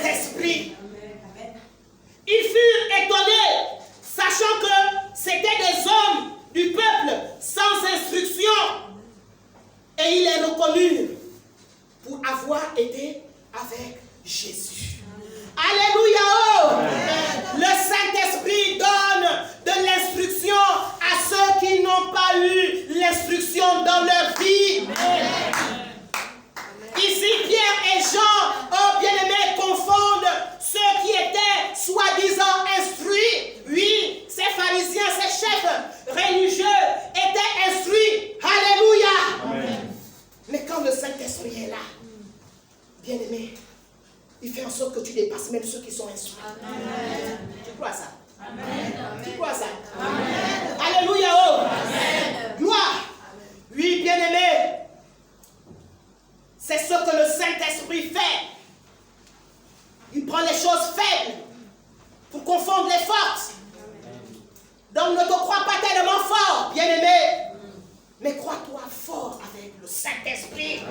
Saint-Esprit. Ils furent étonnés, sachant que c'était des hommes du peuple sans instruction. Et ils les reconnurent pour avoir été avec Jésus. Alléluia! Oh! Le Saint-Esprit donne de l'instruction à ceux qui n'ont pas eu l'instruction dans leur vie. Ici, Pierre et Jean, oh bien-aimés, confondent ceux qui étaient soi-disant instruits. Oui, ces pharisiens, ces chefs religieux étaient instruits. Alléluia! Amen. Mais quand le Saint-Esprit est là, bien-aimé, il fait en sorte que tu dépasses même ceux qui sont instruits. Amen. Tu crois ça? Amen. Tu crois ça? Amen. Alléluia! Oh! Amen. Gloire! Oui, bien-aimé, c'est ce que le Saint-Esprit fait. Il prend les choses faibles pour confondre les fortes. Donc ne te crois pas tellement fort, bien-aimé, mais crois-toi fort avec le Saint-Esprit.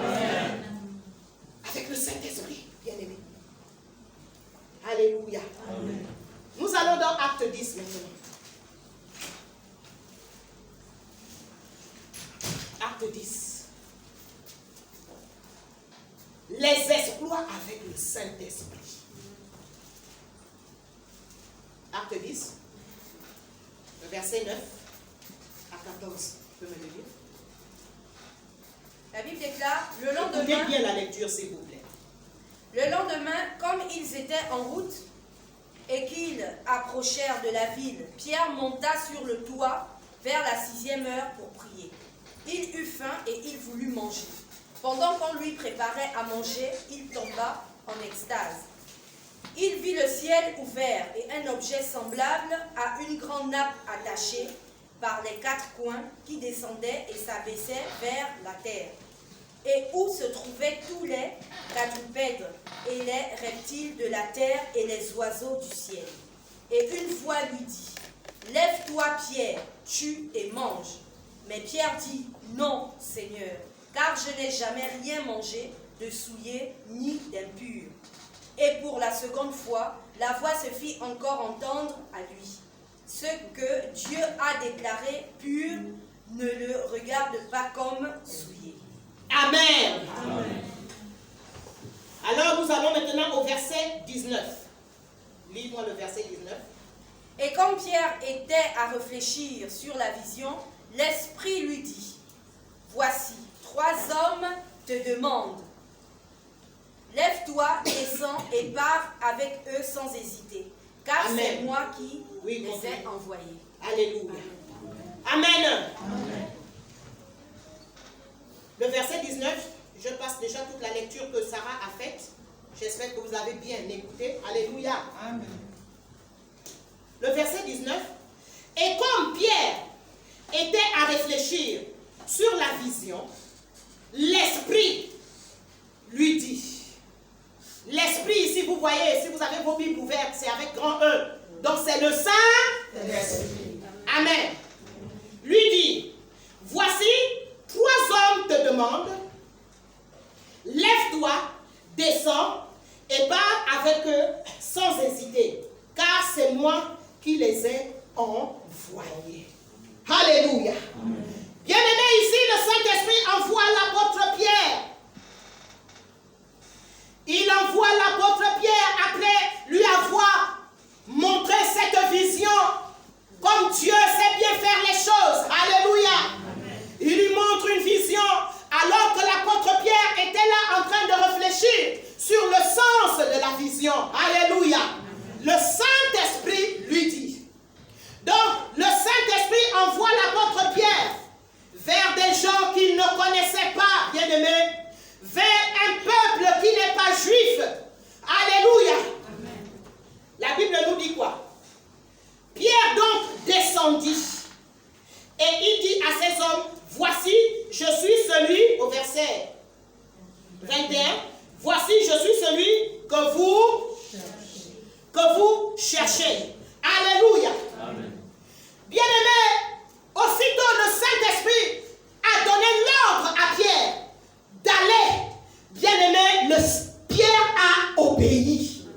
Avec le Saint-Esprit, bien-aimé. Alléluia. Amen. Nous allons dans Acte 10 maintenant. Acte 10. Les exploits avec le Saint-Esprit. Acte 10, le verset 9 à 14. Tu peux me le lire? La Bible déclare, le lendemain... Écoutez bien la lecture, s'il vous plaît. Le lendemain, comme ils étaient en route et qu'ils approchèrent de la ville, Pierre monta sur le toit vers la 6e heure pour prier. Il eut faim et il voulut manger. Pendant qu'on lui préparait à manger, il tomba en extase. Il vit le ciel ouvert et un objet semblable à une grande nappe attachée par les 4 coins qui descendait et s'abaissait vers la terre, et où se trouvaient tous les quadrupèdes et les reptiles de la terre et les oiseaux du ciel. Et une voix lui dit, « Lève-toi, Pierre, tue et mange. » Mais Pierre dit, « Non, Seigneur, car je n'ai jamais rien mangé de souillé ni d'impur. » Et pour la seconde fois, la voix se fit encore entendre à lui. Ce que Dieu a déclaré pur, ne le regarde pas comme souillé. Amen. Amen. Alors nous allons maintenant au verset 19. Lis-moi le verset 19. Et comme Pierre était à réfléchir sur la vision, l'Esprit lui dit, « Voici, 3 hommes te demandent. Lève-toi, descends et pars avec eux sans hésiter, car c'est moi qui les ai envoyés. » Alléluia. Amen. Amen. Le verset 19, je passe déjà toute la lecture que Sarah a faite. J'espère que vous avez bien écouté. Alléluia. Amen. Le verset 19. Et comme Pierre était à réfléchir sur la vision, l'Esprit lui dit. L'Esprit, ici vous voyez, si vous avez vos Bibles ouvertes, c'est avec grand E. Donc c'est le Saint-Esprit. Amen. Lui dit, voici 3 hommes te demandent, lève-toi, descends et pars avec eux sans hésiter, car c'est moi qui les ai envoyés. Alléluia. Bien-aimé, ici le Saint-Esprit envoie l'apôtre Pierre. Il envoie l'apôtre Pierre après lui avoir montré cette vision, comme Dieu sait bien faire les choses. Alléluia. Amen. Il lui montre une vision alors que l'apôtre Pierre était là en train de réfléchir sur le sens de la vision. Alléluia. Amen. Le Saint-Esprit lui dit. Donc, le Saint-Esprit envoie l'apôtre Pierre vers des gens qu'il ne connaissait pas, bien-aimés, vers un peuple qui n'est pas juif. Alléluia. Amen. La Bible nous dit quoi? Pierre donc descendit et il dit à ces hommes, voici, je suis celui, au verset 21, voici, je suis celui que vous cherchez. Alléluia. Amen. Bien-aimé, aussitôt le Saint-Esprit a donné l'ordre à Pierre d'aller. Bien-aimé, Pierre a obéi.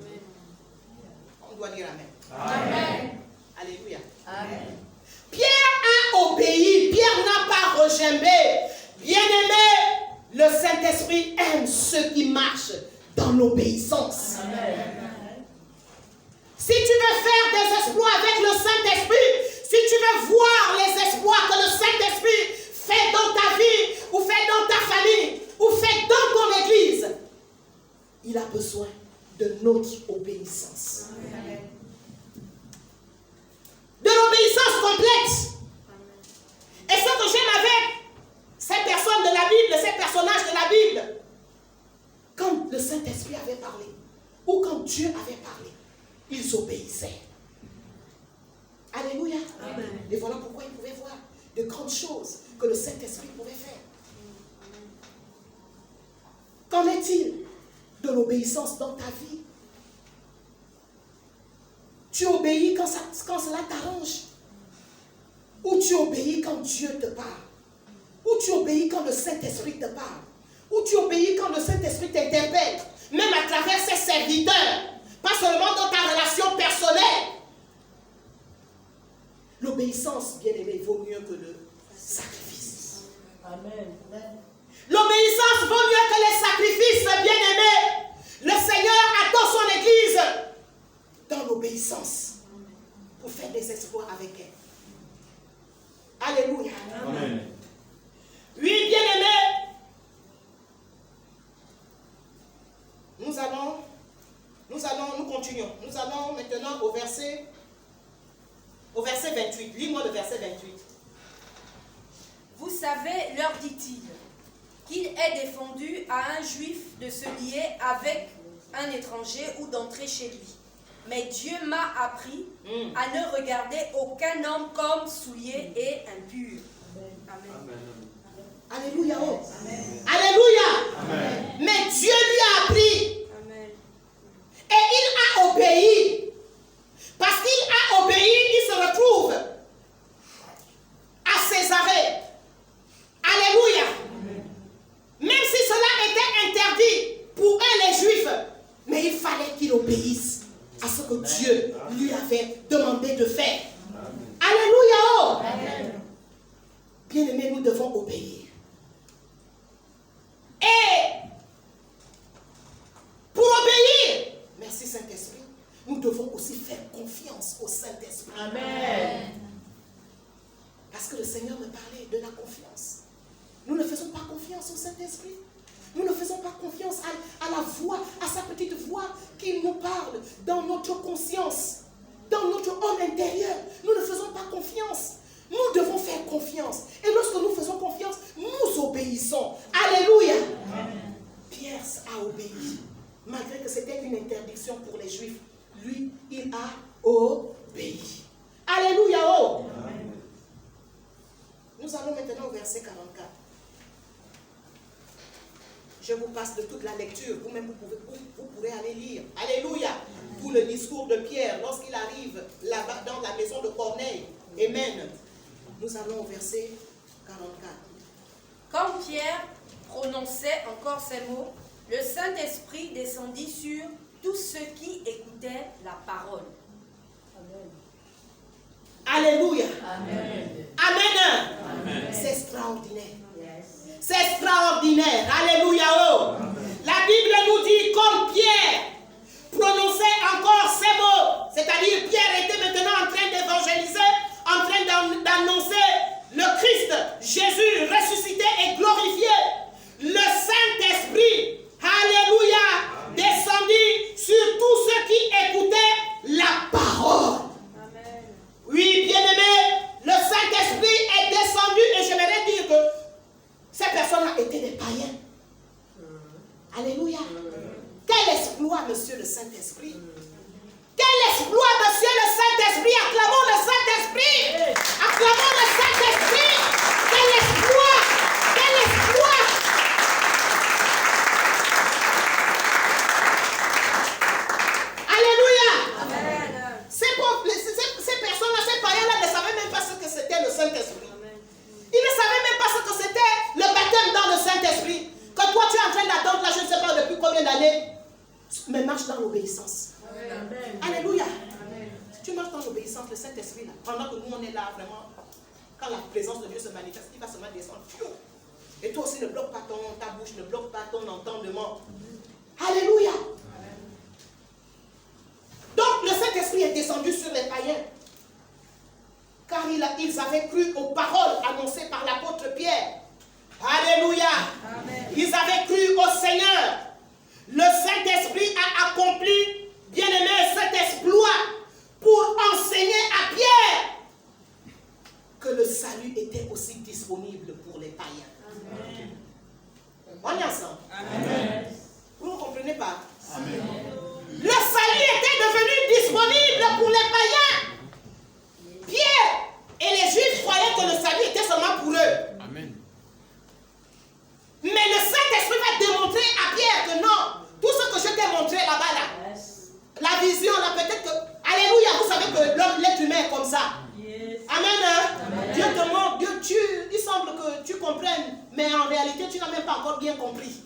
dans l'obéissance. Si tu veux faire des exploits avec le Saint-Esprit, si tu veux voir les exploits que le Saint-Esprit fait dans ta vie, ou fait dans ta famille, ou fait dans ton église, il a besoin de notre obéissance. De l'obéissance complète. Et ce que j'aime avec ces personnes de la Bible, ces personnages de la Bible, quand le Saint-Esprit avait parlé, ou quand Dieu avait parlé, ils obéissaient. Alléluia. Amen. Et voilà pourquoi ils pouvaient voir de grandes choses que le Saint-Esprit pouvait faire. Qu'en est-il de l'obéissance dans ta vie? Tu obéis quand cela t'arrange? Ou tu obéis quand Dieu te parle? Ou tu obéis quand le Saint-Esprit te parle? Ou tu obéis quand le Saint-Esprit t'interpelle? Même à travers ses serviteurs. Pas seulement dans ta relation personnelle. L'obéissance, bien aimé, vaut mieux que le sacrifice. Amen. L'obéissance vaut mieux que les sacrifices, bien aimé. Le Seigneur attend son Église dans l'obéissance pour faire des exploits avec elle. Alléluia. Amen. Oui, bien aimé. Nous continuons. Nous allons maintenant au verset 28. Lis-moi le verset 28. Vous savez, leur dit-il, qu'il est défendu à un juif de se lier avec un étranger ou d'entrer chez lui. Mais Dieu m'a appris à ne regarder aucun homme comme souillé et impur. Amen. Amen. Alléluia. Oh. Amen. Alléluia. Amen. Mais Dieu lui a appris. Amen. Et il a obéi. Parce qu'il a obéi, il se retrouve à Césarée. Alléluia. Amen. Même si cela était interdit pour eux les Juifs, mais il fallait qu'il obéisse à ce que Dieu lui avait demandé de faire. Amen. Alléluia. Oh. Amen. Bien-aimés, nous devons obéir. Et pour obéir, merci Saint-Esprit, nous devons aussi faire confiance au Saint-Esprit. Amen. Parce que le Seigneur me parlait de la confiance. Nous ne faisons pas confiance au Saint-Esprit. Nous ne faisons pas confiance à la voix, à sa petite voix qui nous parle dans notre conscience, dans notre homme intérieur. Nous ne faisons pas confiance. Nous devons faire confiance. Et lorsque nous faisons confiance, nous obéissons. Alléluia. Amen. Pierre a obéi. Malgré que c'était une interdiction pour les Juifs, lui, il a obéi. Alléluia. Oh. Amen. Nous allons maintenant au verset 44. Je vous passe de toute la lecture. Vous-même, vous pourrez aller lire. Alléluia. Tout le discours de Pierre lorsqu'il arrive là-bas dans la maison de Corneille. Amen. Nous allons au verset 44. Quand Pierre prononçait encore ces mots, le Saint-Esprit descendit sur tous ceux qui écoutaient la parole. Amen. Alléluia. Amen. Amen. Amen. C'est extraordinaire. Yes. C'est extraordinaire. Alléluia. Oh. La Bible nous dit comme Pierre prononçait encore ces mots. C'est-à-dire Pierre était maintenant en train d'évangéliser, en train d'annoncer le Christ, Jésus ressuscité et glorifié. Le Saint-Esprit, alléluia, descendit sur tous ceux qui écoutaient la parole. Amen. Oui, bien-aimés, le Saint-Esprit est descendu et j'aimerais dire que ces personnes-là étaient des païens. Alléluia. Quel exploit, monsieur le Saint-Esprit. Quel exploit, monsieur le Saint-Esprit. Acclamons le Saint-Esprit. Acclamons le Saint-Esprit. Quel exploit. Quel exploit. Alléluia. Amen. Ces personnes-là, ces païens-là ne savaient même pas ce que c'était le Saint-Esprit. Ils ne savaient même pas ce que c'était le baptême dans le Saint-Esprit. Que toi tu es en train d'attendre là, je ne sais pas depuis combien d'années, mais marche dans l'obéissance. Amen. Alléluia. Amen. Tu marches dans l'obéissance, le Saint-Esprit là, pendant que nous on est là vraiment, quand la présence de Dieu se manifeste, il va seulement descendre. Et toi aussi ne bloque pas ta bouche, ne bloque pas ton entendement. Alléluia. Donc le Saint-Esprit est descendu sur les païens. Car ils avaient cru aux paroles annoncées par l'apôtre Pierre. Alléluia. Amen. Ils avaient cru au Seigneur. Le Saint-Esprit a accompli, bien aimé, cet exploit pour enseigner à Pierre que le salut était aussi disponible pour les païens. Amen. On est ensemble. Amen. Vous ne comprenez pas? Amen. Le salut était devenu disponible pour les païens. Pierre et les Juifs croyaient que le salut était seulement pour eux. Amen. Mais le Saint-Esprit va démontrer à Pierre que non, tout ce que je t'ai montré là-bas, là, la vision, là, peut-être que, alléluia, vous savez que l'être humain est comme ça. Yes. Amen. Hein? Amen. Dieu te montre, il semble que tu comprennes, mais en réalité, tu n'as même pas encore bien compris.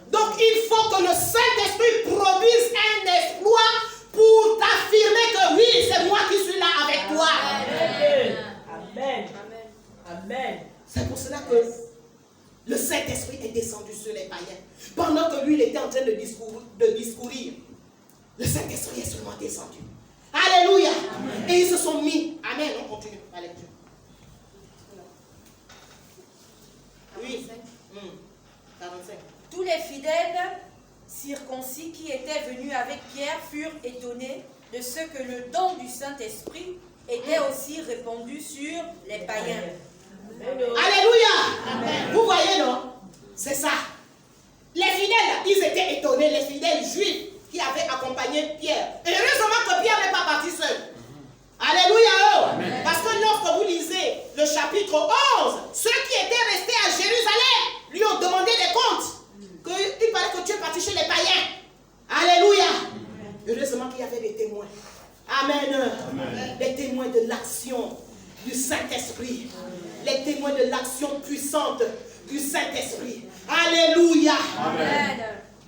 Donc, il faut que le Saint-Esprit produise un exploit pour t'affirmer que oui, c'est moi qui suis là avec toi. Amen. Amen. Amen. C'est pour cela que le Saint-Esprit est descendu sur les païens. Pendant que lui, il était en train de discourir, le Saint-Esprit est seulement descendu. Alléluia. Amen. Et ils se sont mis. Amen. On continue la lecture. Oui. 45. Tous les fidèles circoncis qui étaient venus avec Pierre furent étonnés de ce que le don du Saint-Esprit était aussi répandu sur les païens. Alléluia. Amen. Vous voyez, non? C'est ça. Les fidèles, ils étaient étonnés, les fidèles juifs qui avaient accompagné Pierre. Et heureusement que Pierre n'est pas parti seul. Alléluia. Amen. Parce que lorsque vous lisez le chapitre 11, ceux qui étaient restés à Jérusalem lui ont demandé des comptes. Il paraît que tu es parti chez les païens. Alléluia. Amen. Heureusement qu'il y avait des témoins. Amen. Amen. Des témoins de l'action du Saint-Esprit. Les témoins de l'action puissante du Saint-Esprit. Alléluia. Amen.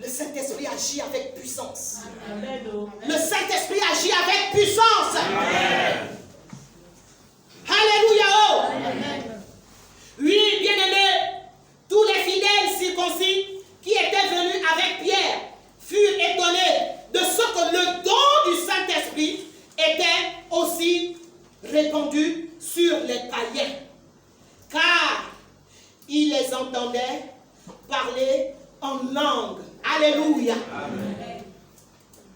Le Saint-Esprit agit avec puissance. Amen. Le Saint-Esprit agit avec puissance. Amen. Alléluia. Amen. Oui, bien-aimés, tous les fidèles circoncis qui étaient venus avec Pierre furent étonnés de ce que le don du Saint-Esprit était aussi répandu sur les païens. Car ils les entendaient parler en langue. Alléluia. Amen.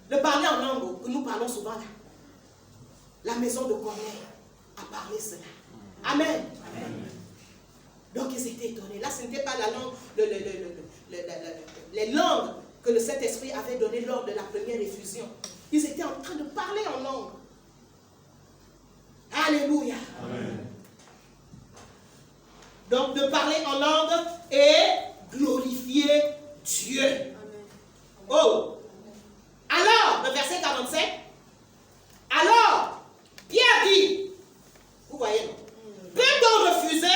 Le parler en langue que nous parlons souvent là. La maison de Corneille a parlé cela. Amen. Amen. Donc ils étaient étonnés. Là, ce n'était pas la langue, les langues que le Saint-Esprit avait données lors de la première effusion. Ils étaient en train de parler en langue. Alléluia. Amen. Donc de parler en langue et glorifier Dieu. Amen. Oh. Alors, le verset 47. Alors, Pierre dit, vous voyez, peut-on refuser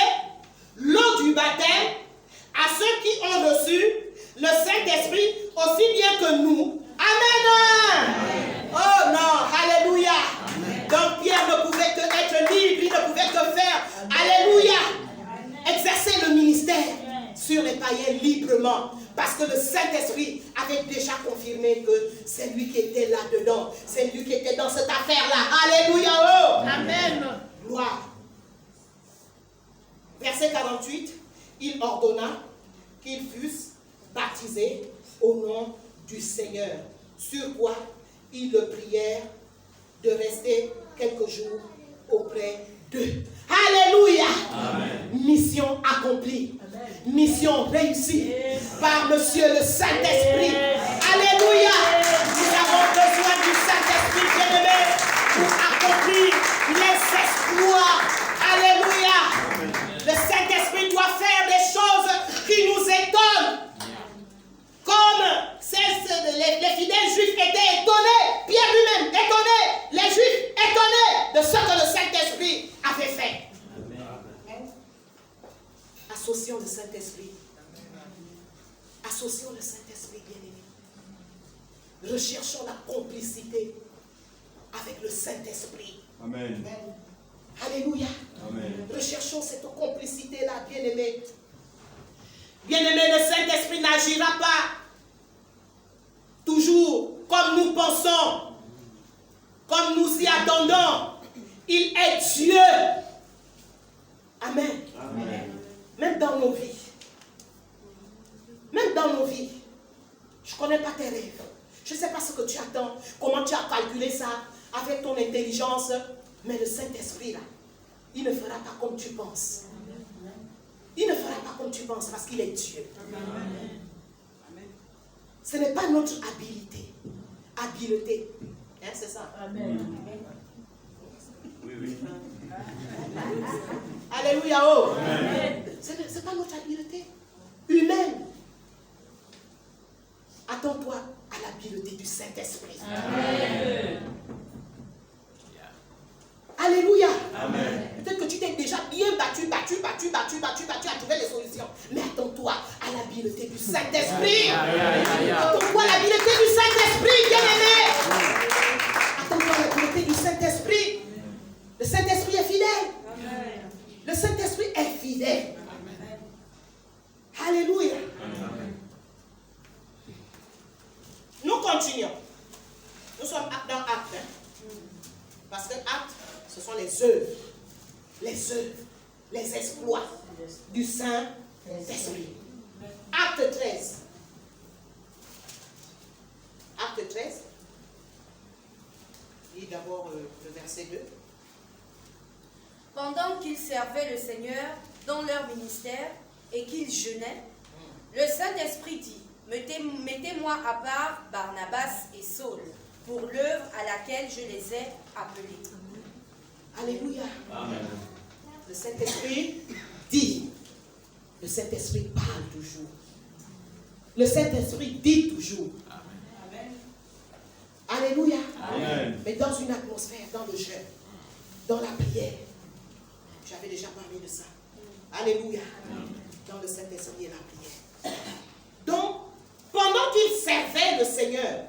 l'eau du baptême à ceux qui ont reçu le Saint-Esprit aussi bien que nous? Amen. Amen. Oh non, alléluia. Amen. Donc Pierre ne pouvait que être libre, il ne pouvait que faire, alléluia, exercer le ministère sur les païens librement. Parce que le Saint-Esprit avait déjà confirmé que c'est lui qui était là-dedans. C'est lui qui était dans cette affaire-là. Alléluia. Oh. Amen. Gloire. Verset 48. Il ordonna qu'ils fussent baptisés au nom du Seigneur. Sur quoi ils le prièrent de rester quelques jours auprès d'eux. Alléluia. Amen. Mission accomplie. Amen. Mission réussie par Monsieur le Saint-Esprit. Alléluia. Nous avons besoin du Saint-Esprit bien-aimé pour accomplir les exploits. Alléluia. Le Saint-Esprit doit faire des choses qui nous étonnent. Comme les fidèles juifs étaient étonnés, Pierre lui-même étonné, les juifs étonnés de ce que le Saint-Esprit avait fait. Amen. Associons le Saint-Esprit. Associons le Saint-Esprit, bien-aimé. Recherchons la complicité avec le Saint-Esprit. Amen. Alléluia. Amen. Recherchons cette complicité-là, bien-aimé. Bien-aimé, le Saint-Esprit n'agira pas toujours comme nous pensons, comme nous y attendons. Il est Dieu. Amen. Amen. Même dans nos vies. Même dans nos vies. Je ne connais pas tes rêves. Je ne sais pas ce que tu attends. Comment tu as calculé ça avec ton intelligence. Mais le Saint-Esprit, là, il ne fera pas comme tu penses. Il ne fera pas comme tu penses parce qu'il est Dieu. Amen. Ce n'est pas notre habileté. Habileté. Hein, c'est ça. Amen. Oui, oui. Alléluia. Oh. Ce n'est pas notre habileté humaine. Attends-toi à l'habileté du Saint-Esprit. Amen. Alléluia. Amen. Peut-être que tu t'es déjà bien battu à trouver les solutions. Mais attends-toi à l'habileté du Saint-Esprit. Attends-toi à l'habileté du Saint-Esprit, bien-aimé. Attends-toi à l'habileté du Saint-Esprit. Le Saint-Esprit est fidèle. Amen. Le Saint-Esprit est fidèle. Amen. Alléluia. Amen. Nous continuons. Nous sommes dans Actes. Parce que Actes, ce sont les œuvres, les exploits du Saint-Esprit. Acte 13. Acte 13. Lis d'abord le verset 2. Pendant qu'ils servaient le Seigneur dans leur ministère et qu'ils jeûnaient, le Saint-Esprit dit, mettez-moi à part Barnabas et Saul pour l'œuvre à laquelle je les ai appelés. Alléluia. Amen. Le Saint-Esprit dit. Le Saint-Esprit parle toujours. Le Saint-Esprit dit toujours. Amen. Alléluia. Amen. Mais dans une atmosphère, dans le jeûne, dans la prière. J'avais déjà parlé de ça. Alléluia. Amen. Dans le Saint-Esprit et la prière. Donc, pendant qu'ils servaient le Seigneur,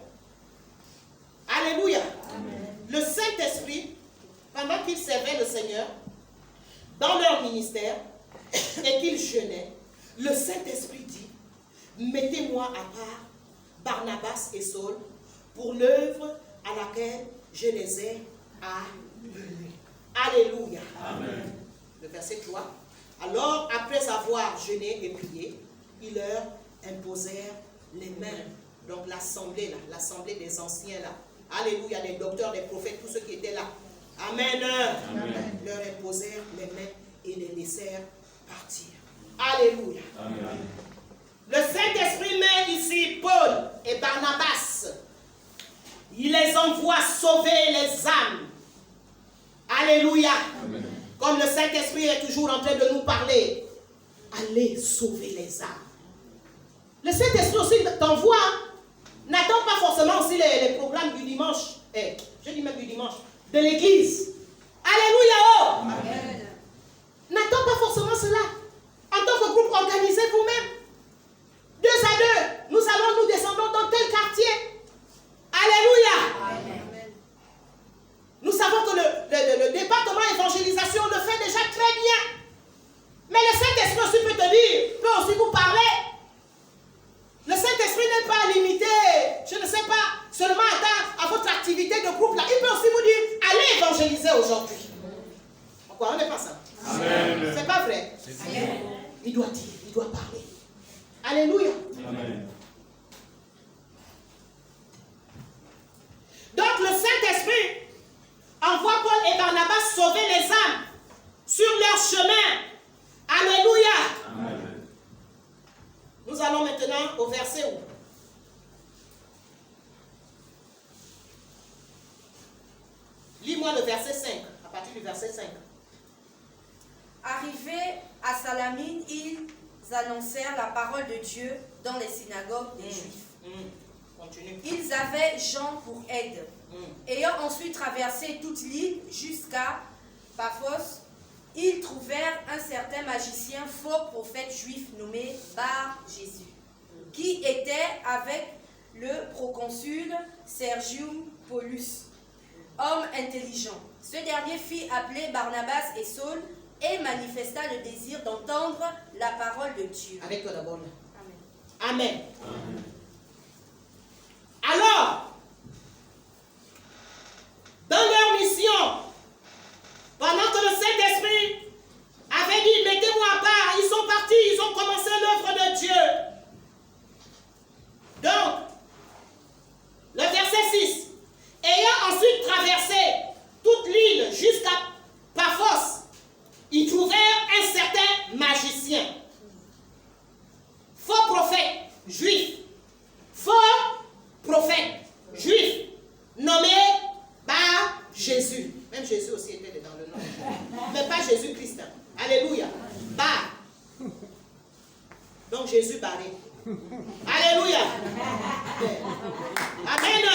alléluia. Amen. Le Saint-Esprit, pendant qu'ils servaient le Seigneur, dans leur ministère, et qu'ils jeûnaient, le Saint-Esprit dit, mettez-moi à part Barnabas et Saul pour l'œuvre à laquelle je les ai appelés. Alléluia. Amen. Le verset 3. Alors, après avoir jeûné et prié, ils leur imposèrent les mains. Donc l'assemblée là, l'assemblée des anciens là. Alléluia, les docteurs, les prophètes, tous ceux qui étaient là. Amen. Amen. Leur imposèrent les mains et les laissèrent partir. Alléluia. Amen. Le Saint-Esprit met ici Paul et Barnabas. Il les envoie sauver les âmes. Alléluia. Amen. Comme le Saint-Esprit est toujours en train de nous parler. Allez sauver les âmes. Le Saint-Esprit aussi t'envoie. N'attends pas forcément aussi les programmes du dimanche. Je dis même du dimanche. De l'église. Alléluia. Oh. Amen. N'attends pas forcément cela. En tant que groupe, organisé vous-même. 2 à 2. Nous descendons dans tel quartier. Alléluia. Amen. Nous savons que le département évangélisation le fait déjà très bien. Mais le Saint-Esprit aussi peut te dire, peut aussi vous parler. Le Saint-Esprit n'est pas limité, je ne sais pas, seulement à votre activité de groupe là. Il peut aussi vous dire, allez évangéliser aujourd'hui. Pourquoi on n'est pas ça? Amen. C'est pas vrai? Amen. Il doit dire, il doit parler. Alléluia. Amen. Donc le Saint-Esprit envoie Paul et Barnabas sauver les âmes sur leur chemin. Alléluia. Amen. Nous allons maintenant au verset où? Lis-moi le verset 5, à partir du verset 5. Arrivés à Salamine, ils annoncèrent la parole de Dieu dans les synagogues des Juifs. Continue. Ils avaient Jean pour aide. Ayant ensuite traversé toute l'île jusqu'à Paphos, ils trouvèrent un certain magicien, faux prophète juif nommé Bar-Jésus, qui était avec le proconsul Sergius Paulus, homme intelligent. Ce dernier fit appeler Barnabas et Saul et manifesta le désir d'entendre la parole de Dieu. Avec toi d'abord. Amen. Amen. Amen. Alléluia. Amen.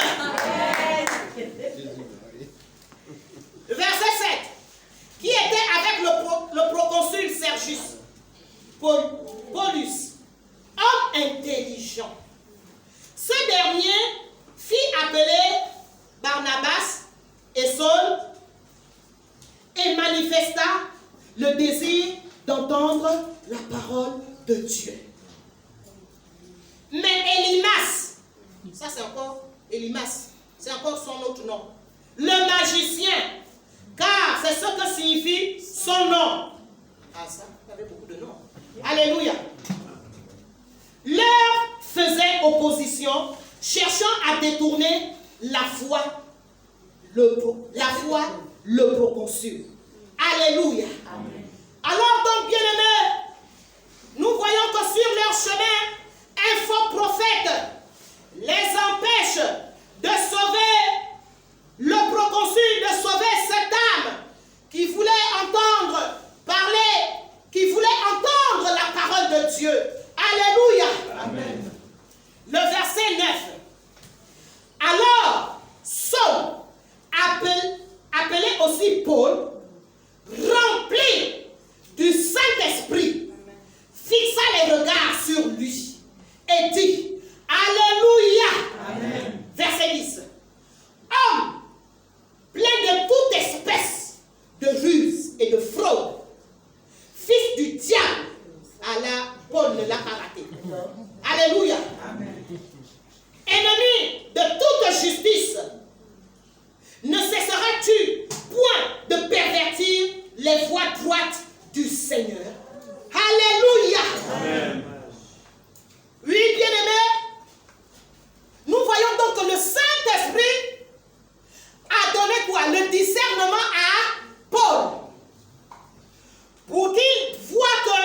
Verset 7. Qui était avec le proconsul Sergius Paulus, homme intelligent. Ce dernier fit appeler Barnabas et Saul et manifesta le désir d'entendre la parole de Dieu. Mais Élymas, ça c'est encore Élymas, c'est encore son autre nom, le magicien, car c'est ce que signifie son nom. Ah ça, il y avait beaucoup de noms. Alléluia. Leur faisait opposition, cherchant à détourner la foi, le proconsul. Alléluia. Amen. Alors donc, bien-aimés, nous voyons que sur leur chemin, un faux prophète les empêche de sauver le proconsul, de sauver cette âme qui voulait entendre parler, qui voulait entendre la parole de Dieu. Alléluia. Amen. Le verset 9. Alors, Saul, appelé aussi Paul, rempli du Saint-Esprit, fixa les regards sur lui et dit, Alléluia. Amen. Verset 10. Homme plein de toute espèce de ruse et de fraude, fils du diable, Paul ne l'a pas raté. Alléluia. Amen. Ennemi de toute justice, ne cesseras-tu point de pervertir les voies droites du Seigneur? Alléluia. Amen. Oui, bien-aimés, nous voyons donc que le Saint-Esprit a donné quoi? Le discernement à Paul, pour qu'il voit que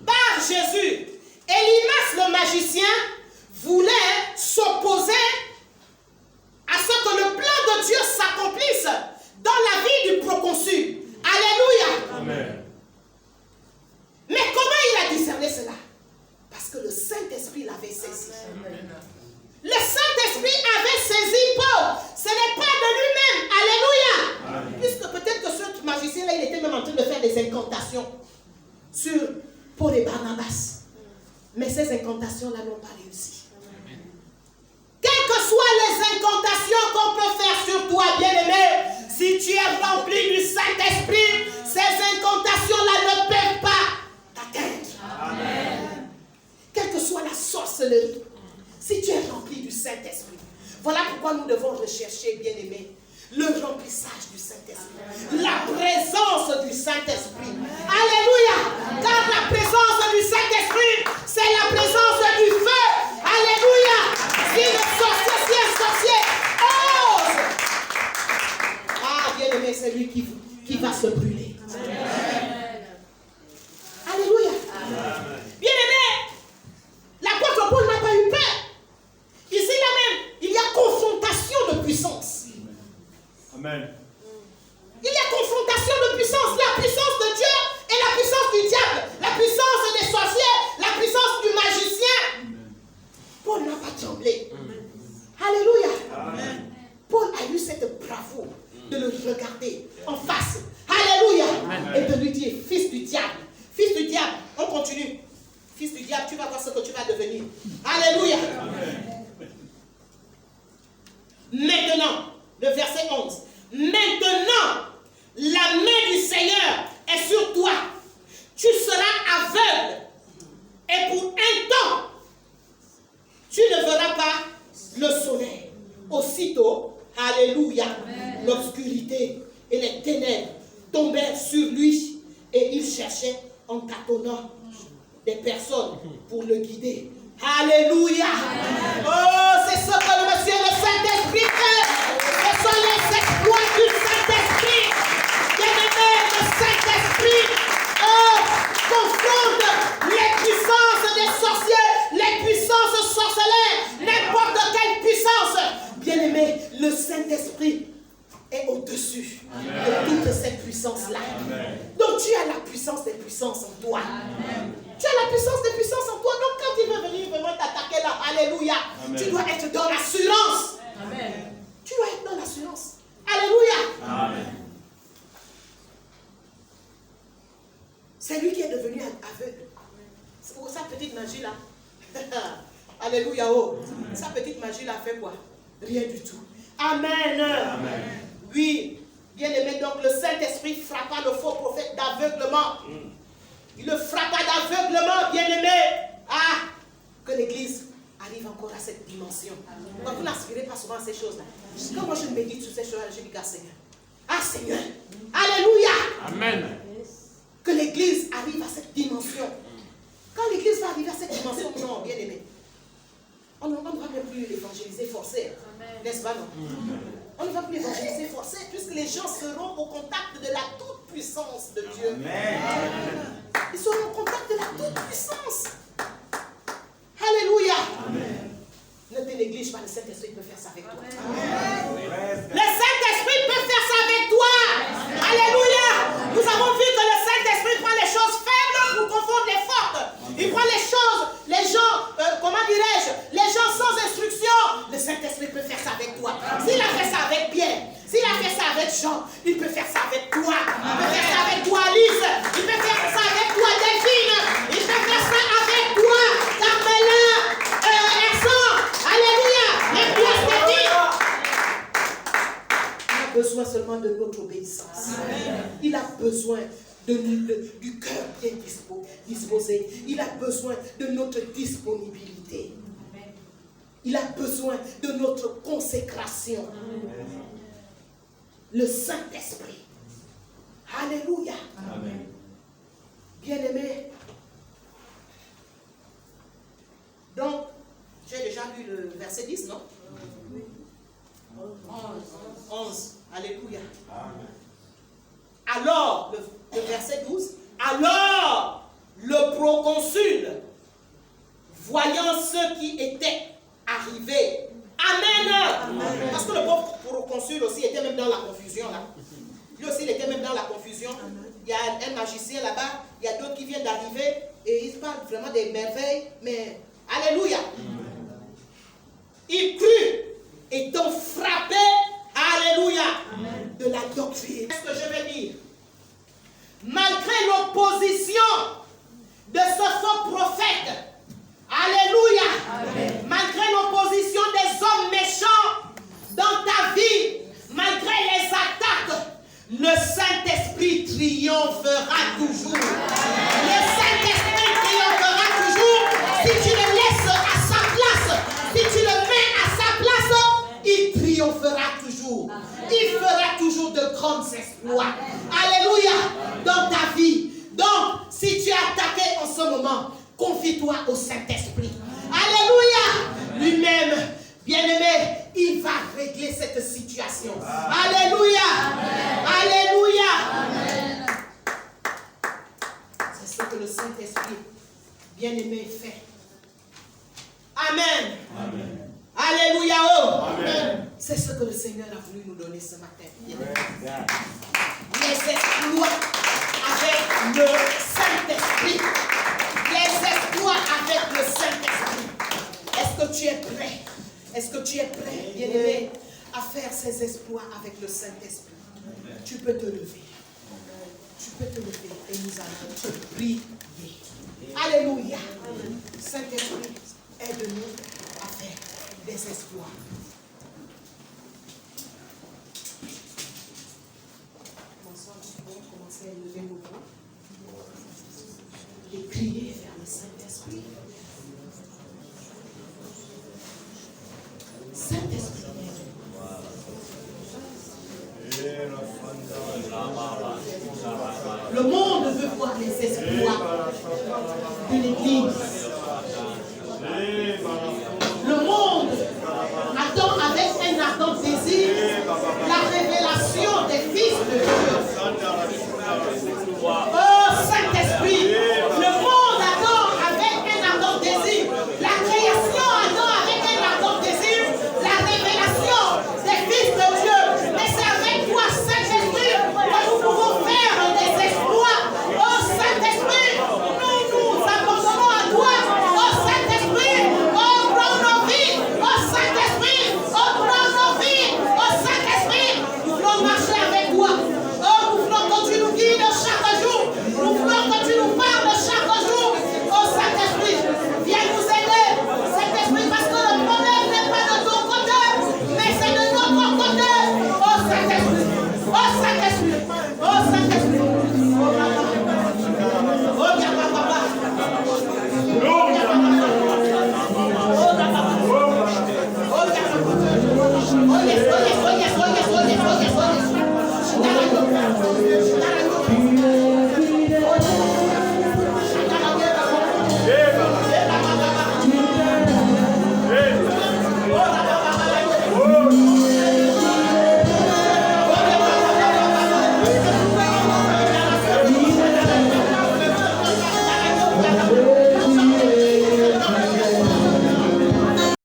par Jésus, Élymas le magicien voulait s'opposer à ce que le plan de Dieu s'accomplisse dans la vie du proconsul. Alléluia. Amen. Mais comment il a discerné cela? Parce que le Saint-Esprit l'avait saisi. Amen. Le Saint-Esprit avait saisi Paul. Ce n'est pas de lui-même. Alléluia. Amen. Puisque peut-être que ce magicien-là, il était même en train de faire des incantations sur Paul et Barnabas. Mais ces incantations-là n'ont pas réussi. Amen. Quelles que soient les incantations qu'on peut faire sur toi, bien-aimé, si tu es rempli du Saint-Esprit, ces incantations-là ne peuvent pas t'atteindre. Amen. Quelle que soit la sorcellerie, si tu es rempli du Saint-Esprit, voilà pourquoi nous devons rechercher, bien-aimé, le remplissage du Saint-Esprit, la présence du Saint-Esprit. Alléluia. Car la présence du Saint-Esprit, c'est la présence du feu. Alléluia. Si un sorcier ose, bien-aimé, c'est lui qui va se brûler. Amen. Alléluia. Amen. Bien-aimé, l'apôtre Paul n'a pas eu peur. Ici, là même, il y a confrontation de puissance. Amen. Il y a confrontation de puissance. La puissance de Dieu et la puissance du diable. La puissance des sorciers, la puissance du magicien. Amen. Paul n'a pas tremblé. Amen. Alléluia. Amen. Paul a eu cette bravoure de le regarder en face. Alléluia. Amen. Et de lui dire, fils du diable. Fils du diable. On continue. Fils du diable, tu vas voir ce que tu vas devenir. Alléluia. Amen. Maintenant, le verset 11. Maintenant, la main du Seigneur est sur toi. Tu seras aveugle. Et pour un temps, tu ne verras pas le soleil. Aussitôt, alléluia, l'obscurité et les ténèbres tombèrent sur lui et il cherchait en tâtonnant des personnes pour le guider. Alléluia. Oh, c'est ce que le Monsieur le Saint-Esprit fait. Ce sont les exploits du Saint-Esprit. Bien-aimé, le Saint-Esprit confronte les puissances des sorciers, les puissances sorcelaires, n'importe quelle puissance. Bien-aimé, le Saint-Esprit est au-dessus de toutes ces puissances-là. Donc tu as la puissance des puissances en toi. Tu as la puissance des puissances en toi. Donc quand il veut venir vraiment t'attaquer là, alléluia, tu dois être dans l'assurance. Tu dois être dans l'assurance. Alléluia. C'est lui qui est devenu aveugle. Oh, sa petite magie là. Alléluia. Oh. Sa petite magie là fait quoi? Rien du tout. Amen. Oui. Bien aimé, donc le Saint-Esprit frappa le faux prophète d'aveuglement. Il le frappa d'aveuglement, bien aimé. Ah, que l'Église arrive encore à cette dimension. Donc, vous n'aspirez pas souvent à ces choses-là. Quand moi je médite sur ces choses-là, je dis à Seigneur. Ah Seigneur. Alléluia. Amen. Que l'Église arrive à cette dimension. Quand l'Église va arriver à cette dimension, non, bien aimé, on ne va même plus évangéliser forcé. N'est-ce pas, non? On ne va plus évangéliser forcé, puisque les gens seront au contact de la toute-puissance de Dieu. Amen. Ils seront au contact de la toute-puissance. Alléluia. Amen. Ne te néglige pas, le Saint-Esprit peut faire ça avec toi. Amen. Le Saint-Esprit peut faire ça avec toi. Alléluia. Nous avons vu que le Saint-Esprit prend les choses faibles pour confondre les fortes. Il prend les choses, les gens, comment dirais-je, les gens sans instruction. Le Saint-Esprit peut faire ça avec toi. S'il a fait ça avec Pierre, s'il a fait ça avec Jean, il peut faire ça avec toi. Il peut faire ça avec toi, Alice. Il peut faire ça avec toi, Delphine. Il peut faire ça avec toi, Carmelin, Ersan. Alléluia. Les pièces de vie. Il a besoin seulement de notre obéissance. Il a besoin du cœur bien disposé. Il a besoin de notre disponibilité. Il a besoin de notre consécration. Le Saint-Esprit. Alléluia. Amen. Bien-aimé. Donc, j'ai déjà lu le verset 10, non? 11. Alléluia. Amen. Alors, le verset 12. Alors, le proconsul, voyant ce qui était arrivé. Amen. Amen. Parce que le pauvre proconsul aussi était même dans la confusion là. Lui aussi, il était même dans la confusion. Il y a un magicien là-bas, il y a d'autres qui viennent d'arriver et ils parlent vraiment des merveilles, mais alléluia. Il crut, étant frappé, alléluia, de la doctrine. Qu'est-ce que je vais dire? Malgré l'opposition de ce faux prophète, alléluia, amen. Malgré l'opposition des hommes méchants dans ta vie, malgré les attaques, le Saint-Esprit triomphera toujours. Le Saint-Esprit triomphera toujours si tu le laisses à sa place. Si tu le mets à sa place, il triomphera toujours. Il fera toujours de grands exploits. Alléluia. Dans ta vie. Donc, si tu es attaqué en ce moment, confie-toi au Saint-Esprit. Alléluia. Lui-même, bien-aimé, il va régler cette situation. Alléluia. Amen. Alléluia. Amen. C'est ce que le Saint-Esprit, bien-aimé, fait. Amen. Amen. Alléluia. Oh. Amen. C'est ce que le Seigneur a voulu nous donner ce matin. Amen. Les exploits avec le Saint-Esprit. Les exploits avec le Saint-Esprit. Est-ce que tu es prêt? Est-ce que tu es prêt, bien-aimé, à faire ces exploits avec le Saint-Esprit? Tu peux te lever. Tu peux te lever et nous allons te prier. Alléluia. Saint-Esprit, aide-nous à faire des exploits. Commencez à lever nos voix et crier vers le Saint-Esprit. Saint-Esprit. Le monde veut voir les exploits de l'Église. Le monde attend avec un ardent désir la révélation des fils de Dieu.